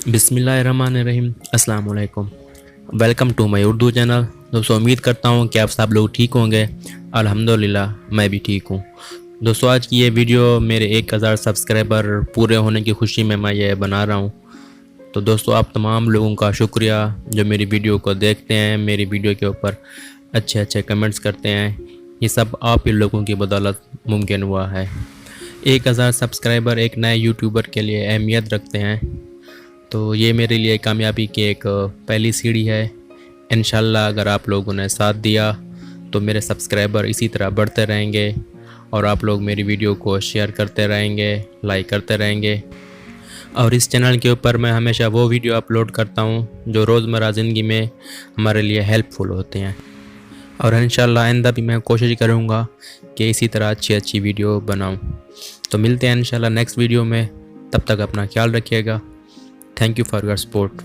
बिस्मिल्लाहिर्रहमानिर्रहीम। अस्सलाम वालेकुम। Welcome to my Urdu channel. दोस्तों उम्मीद करता हूँ कि आप सब लोग ठीक होंगे। अल्हम्दुलिल्लाह मैं भी ठीक हूँ। दोस्तों आज की ये वीडियो मेरे 1000 सब्सक्राइबर पूरे होने की खुशी में मैं ये बना रहा हूँ। तो दोस्तों आप तमाम लोगों का शुक्रिया जो मेरी वीडियो को देखते हैं, मेरी वीडियो के ऊपर अच्छे अच्छे कमेंट्स करते हैं। ये सब आप ही लोगों की बदौलत मुमकिन हुआ है। 1000 सब्सक्राइबर एक नए यूट्यूबर के लिए अहमियत रखते हैं। तो ये मेरे लिए कामयाबी की एक पहली सीढ़ी है। इंशाल्लाह अगर आप लोगों ने साथ दिया तो मेरे सब्सक्राइबर इसी तरह बढ़ते रहेंगे और आप लोग मेरी वीडियो को शेयर करते रहेंगे, लाइक करते रहेंगे। और इस चैनल के ऊपर मैं हमेशा वो वीडियो अपलोड करता हूँ जो रोज़मर्रा ज़िंदगी में हमारे लिए हेल्पफुल होते हैं। और इंशाल्लाह आइंदा भी मैं कोशिश करूँगा कि इसी तरह अच्छी अच्छी वीडियो बनाऊँ। तो मिलते हैं इंशाल्लाह नेक्स्ट वीडियो में। तब तक अपना ख्याल रखिएगा। Thank you for your support.